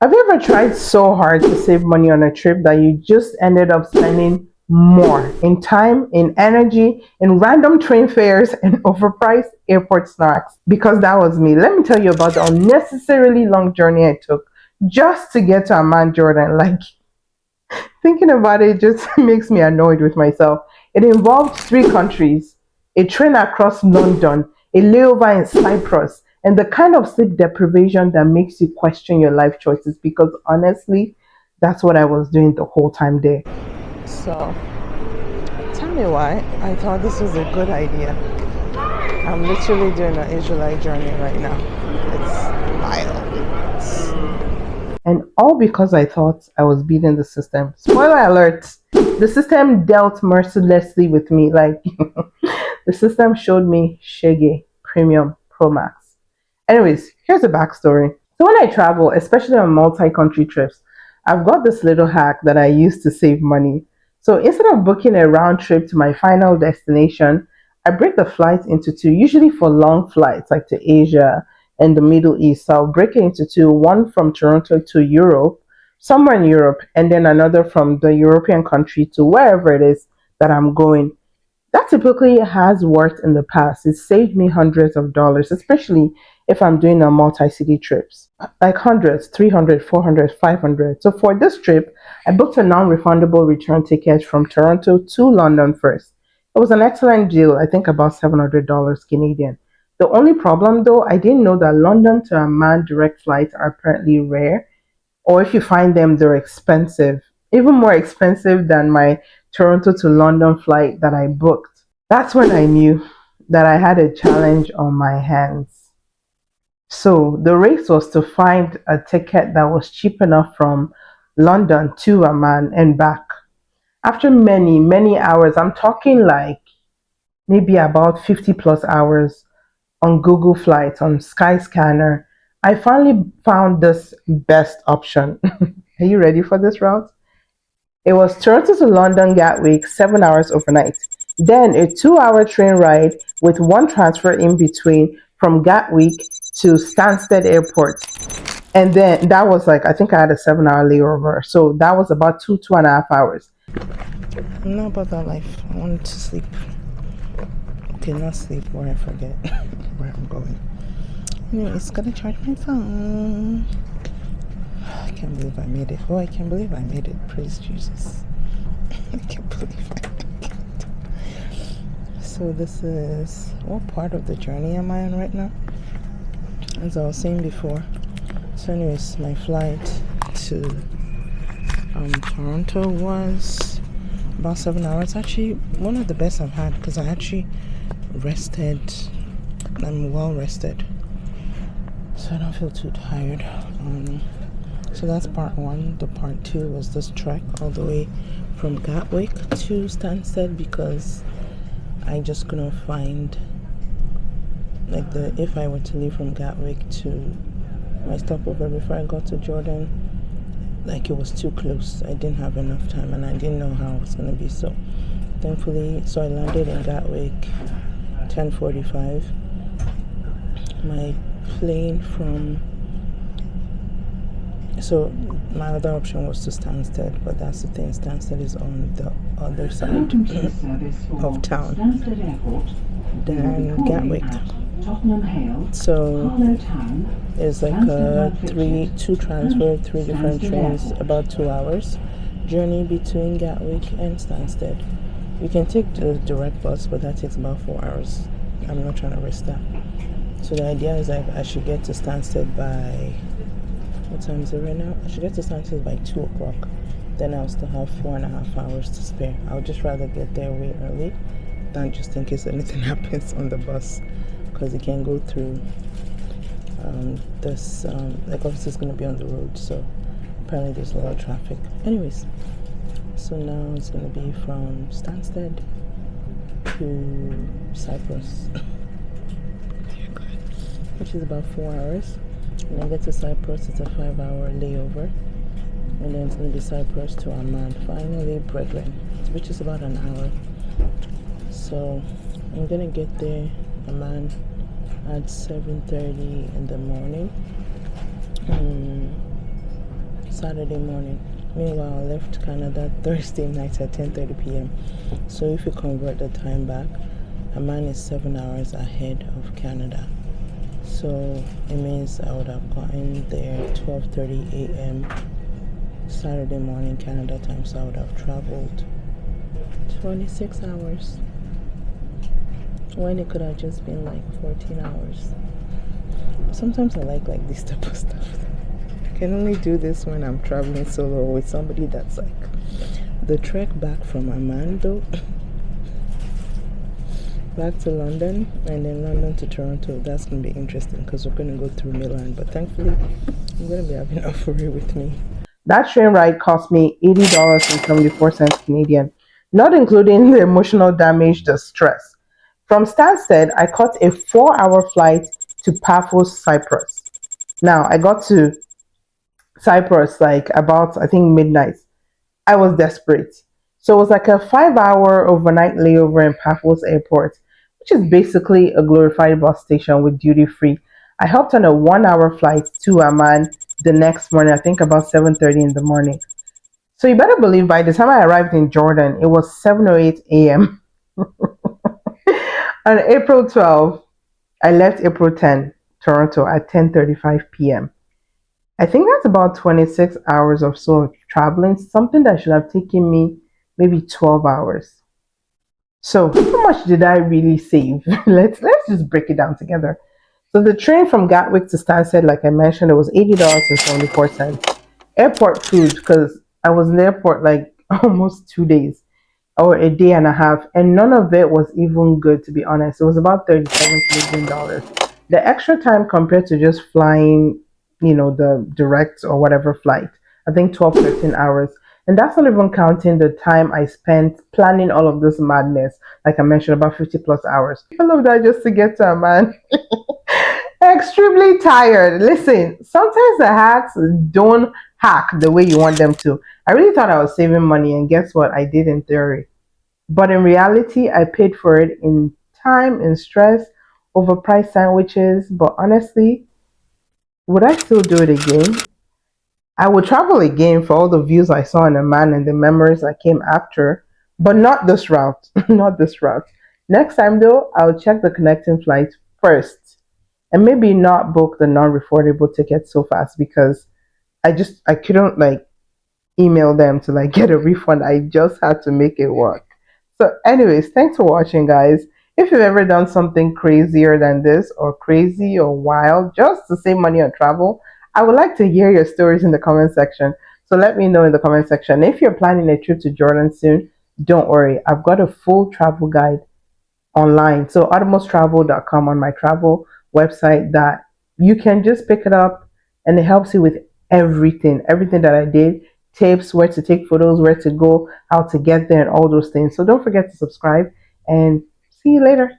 Have you ever tried so hard to save money on a trip that you just ended up spending more in time, in energy, in random train fares, and overpriced airport snacks? Because that was me. Let me tell you about the unnecessarily long journey I took just to get to Amman, Jordan. Like, thinking about it just makes me annoyed with myself. It involved three countries, a train across London, a layover in Cyprus, and the kind of sleep deprivation that makes you question your life choices because honestly, that's what I was doing the whole time there. So, tell me why I thought this was a good idea. I'm literally doing an Israelite journey right now. It's wild. And all because I thought I was beating the system. Spoiler alert, the system dealt mercilessly with me. Like, the system showed me Shege Premium Pro Max. Anyways, here's a backstory. So, when I travel, especially on multi country trips, I've got this little hack that I use to save money. So, instead of booking a round trip to my final destination, I break the flight into two, usually for long flights like to Asia and the Middle East. So I'll break it into two, one from Toronto to Europe, somewhere in Europe, and then another from the European country to wherever it is that I'm going. That typically has worked in the past. It saved me hundreds of dollars, especially if I'm doing a multi-city trips. Like hundreds, 300, 400, 500. So for this trip, I booked a non-refundable return ticket from Toronto to London first. It was an excellent deal, I think about $700 Canadian. The only problem though, I didn't know that London to Amman direct flights are apparently rare, or if you find them, they're expensive, even more expensive than my Toronto to London flight that I booked. That's when I knew that I had a challenge on my hands. So the race was to find a ticket that was cheap enough from London to Amman and back. After many, many hours, I'm talking like maybe about 50 plus hours on Google Flights, on Skyscanner, I finally found this best option. Are you ready for this route? It was Toronto to London Gatwick, 7 hours overnight. Then a 2 hour train ride with one transfer in between from Gatwick to Stansted Airport. And then that was like, I think I had a 7 hour layover. So that was about two and a half hours. I'm not about that life. I want to sleep. Okay, not sleep where I forget where I'm going. Anyways, gotta charge my phone. I can't believe I made it. Oh, I can't believe I made it. Praise Jesus. I can't believe I made it. So this is, what part of the journey am I on right now? As I was saying before. So anyways, my flight to Toronto was about 7 hours. Actually, one of the best I've had because I actually rested. I'm well rested. So I don't feel too tired. So that's part one. The part two was this trek all the way from Gatwick to Stansted because I just couldn't find like if I were to leave from Gatwick to my stopover before I got to Jordan, like it was too close. I didn't have enough time and I didn't know how it was gonna be. So thankfully, so I landed in Gatwick 10:45. My plane from so my other option was to Stansted, but that's the thing, Stansted is on the other side of town than Gatwick. So it's like two transfer, three different trains, about 2 hours journey between Gatwick and Stansted. You can take the direct bus, but that takes about 4 hours. I'm not trying to risk that. So the idea is that I should get to Stansted by, what time is it right now? I should get to Stansted by 2 o'clock. Then I'll still have 4.5 hours to spare. I would just rather get there way early than just in case anything happens on the bus. Because it can go through like obviously it's going to be on the road. So apparently there's a lot of traffic. Anyways, so now it's going to be from Stansted to Cyprus. Which is about 4 hours. When I get to Cyprus, it's a 5-hour layover. And then it's going to be Cyprus to Amman, finally, brethren, which is about an hour. So I'm going to get there, Amman, at 7:30 in the morning. Saturday morning. Meanwhile, I left Canada Thursday night at 10:30 p.m. So if you convert the time back, Amman is 7 hours ahead of Canada. So it means I would have gotten there 12:30 a.m. Saturday morning Canada time. So I would have traveled 26 hours when it could have just been like 14 hours. Sometimes I like this type of stuff. I can only do this when I'm traveling solo or with somebody that's like the trek back from Amman though. Back to London and then London to Toronto. That's going to be interesting because we're going to go through Milan. But thankfully, I'm going to be having Alfuri with me. That train ride cost me $80.74 Canadian, not including the emotional damage, the stress. From Stansted, I caught a 4-hour flight to Paphos, Cyprus. Now, I got to Cyprus like about, I think, midnight. I was desperate. So it was like a 5-hour overnight layover in Paphos Airport, which is basically a glorified bus station with duty free. I hopped on a 1-hour flight to Amman the next morning, I think about 7:30 in the morning. So you better believe by the time I arrived in Jordan, it was 7:08 a.m. On April 12th, I left April 10, Toronto at 10:35 p.m. I think that's about 26 hours or so of traveling, something that should have taken me maybe 12 hours. So, how much did I really save? Let's just break it down together. So, the train from Gatwick to Stansted, like I mentioned, it was $80.74. Airport food, because I was in the airport like almost 2 days or a day and a half, and none of it was even good to be honest. It was about 37 Canadian dollars. The extra time compared to just flying, the direct or whatever flight, I think 12, 13 hours. And that's not even counting the time I spent planning all of this madness. Like I mentioned, about 50 plus hours. All of that just to get to a man. Extremely tired. Listen, sometimes the hacks don't hack the way you want them to. I really thought I was saving money, and guess what? I did in theory. But in reality, I paid for it in time and stress, overpriced sandwiches. But honestly, would I still do it again? I would travel again for all the views I saw in Amman and the memories that came after, but not this route. Not this route. Next time though, I'll check the connecting flight first and maybe not book the non-refundable ticket so fast because I couldn't like email them to like get a refund. I just had to make it work. So, anyways, thanks for watching, guys. If you've ever done something crazier than this, or crazy or wild, just to save money on travel, I would like to hear your stories in the comment section. So, let me know in the comment section. If you're planning a trip to Jordan soon, don't worry, I've got a full travel guide online. So uttermosttravel.com on my travel website that you can just pick it up and it helps you with everything that I did, tips, where to take photos, where to go, how to get there, and all those things. So don't forget to subscribe and see you later.